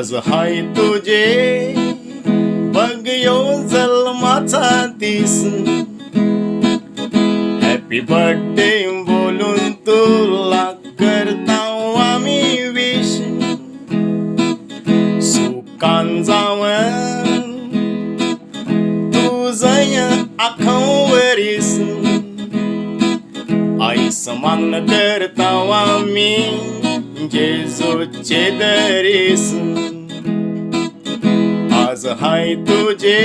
आज हाय तुझे बघ यो जन्माचा दिस, हॅपी बर्थडे बोलून तुला करताव आम्ही विश, सुखान जावं तुझं आखं वरीस, आईस मागणं करताव आम्ही जेजूचे दरीस, आज हाय तुझे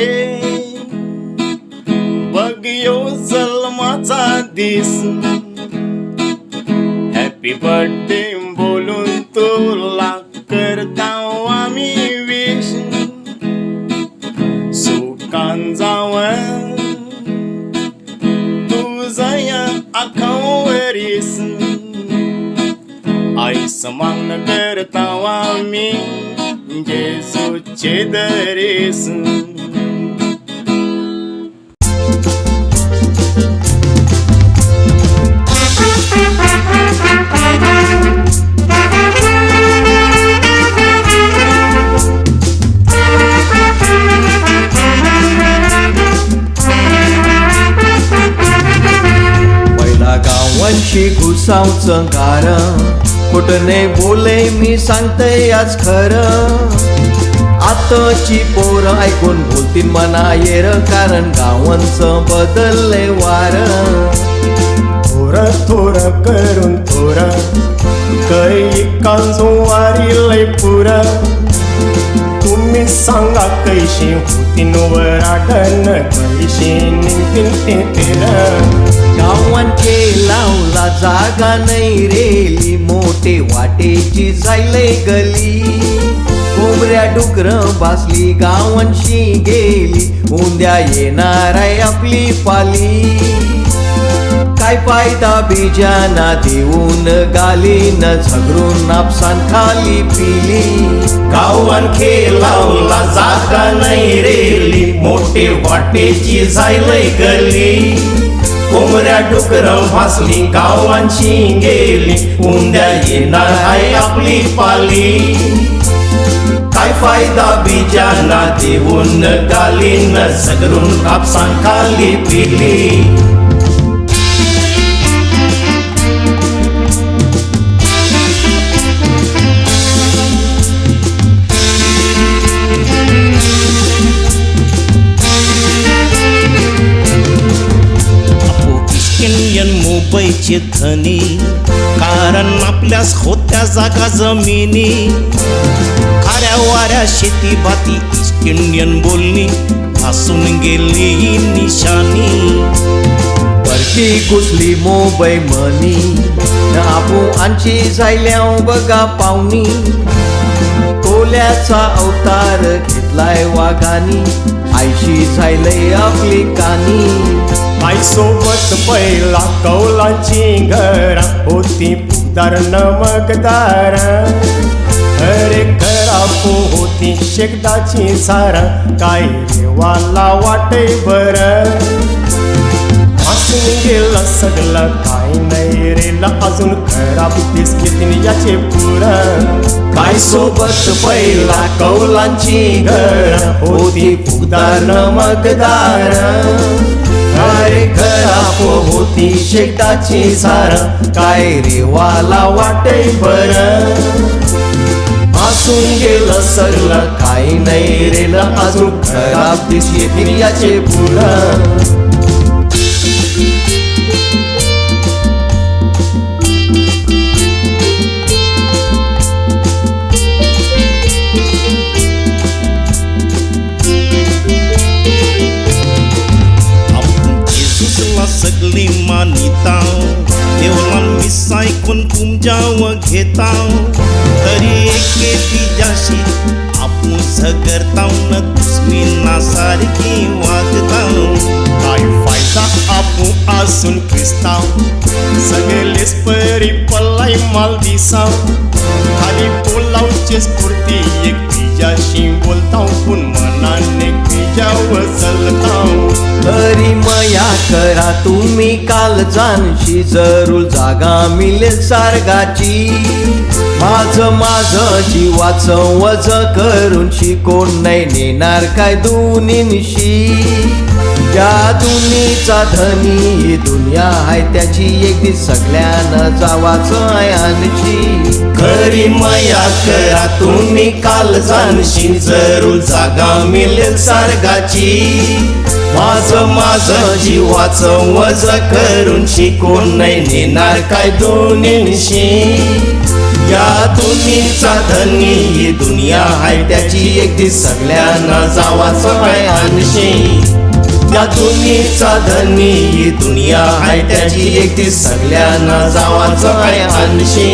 बघ यो जन्माचा दिस, हॅपी बर्थडे बोलून तुला करताव आम्ही विश, सुखान जावं तुझं आखं वरीस, आईस मागणं करताव आम्ही जेजूचे दरीस. पहिला गावांशी घुसावचं कारण, खोटं नाही बोले मी सांगतय आज खरं. आताची पोरं ऐकून बोलतील मना येर, कारण गावांचं बदललंय वार. थोरं थोरं करून थोरं कैकांचो वारीलय पुरं, तुम्ही सांगा कैशी होतीन वराडन, कैशी निघतील ते तेरं. गावांचे लावला जागा नाही रेली, मोठे वाटेची जायलय गली. कोंबऱ्या डुकर बासली गावांशी गेली, उद्या येणार आहे आपली पाली. काय फायदा बीजाना देऊन गालीन, झगरून आपसान खाली पिली. गावान खेळावला जागा नाही रेली, मोठे वाटेची जायलय गली. कोंबऱ्या डुकर भासली गावांची गेली, उद्या येणार आहे आपली पाली. काय फायदा बीजाना देऊन गालीन, सगरून कापसान खाली पिली. मुंबईचे धनी, कारण आपल्यास होत्या जागा जमिनी. खाऱ्या वाऱ्या शेती भाती ईस्ट इंडियन बोलणी, भासून गेली निशाणी. परकी घुसली मुंबई मनी, आपू आमची जायल्याव बघा पाहुणी. कोल्याचा अवतार घेतलाय वाघानी, आईशी जायलय आपली कानी. आईसोबत पहिला कौलांची घर होती, पुगदार नमकदार. अरे खराब होती शेकदाची सार, काय देवाला वाटे बर. हसून गेलं सगळं काय नाही रेला, अजून खराब बिस्किट याचे पुरण. काय सोबत पहिला कौलांची घर होती, पुगदार नमकदार. अरे खराब होती शेकदाची सार, काय रेवाला वाटे बर. हसून गेलं सगळं काही नाही रेला, अजून खराब दिसते याचे पुरण. सगळी मानिताव देवला मिस ऐकून तुमच्याव घेताव, तरी एके तिच्याशी आपण झगडताव न दुश्मीना सारखी वागताव. काय फायदा आपण असून ख्रिस्ताव, सगळेच परी पल्लाई माल दिसाव. खाली बोलावची स्फूर्ती एक तिच्याशी बोलताव, पण मनाने तिच्यावर चलताव. तरी मया करा तुम्ही काल जानशी, जरूर जागा मिळेल सारगाची. माझं जीवाचं वज करून शिकून नाही नेणार काय दोन्हींशी. या दुनीचा धनी ही दुनिया आहे त्याची एक दिस सगळ्यांना जावाचं आहे आणखी. खरी मया करा तुम्ही काल जाणशी जरूर जागा मिळेल सारगाची. माझं जीवाचं वज करून शिकून नाही नेणार काय दोन्हींशी. या दुनीचा धनी ही दुनिया आहे त्याची एक दिस सगळ्यांना जावाचं आहे आणशी. या दुनीचा धनी ही दुनिया आहे त्याची एक दिस सगळ्यांना जावाचं आहे आणशी.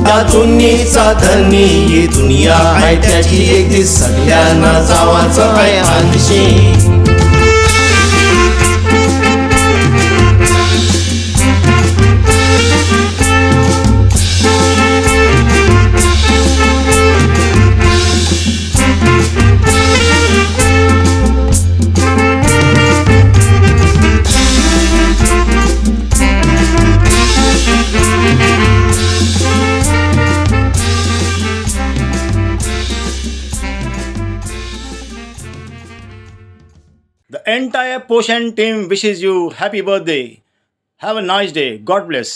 या दुनीचा धनी ही दुनिया आहे त्याची एक दिस सगळ्यांना जावाचं आहे आणशी. The entire Poshan team wishes you happy birthday. Have a nice day. God bless.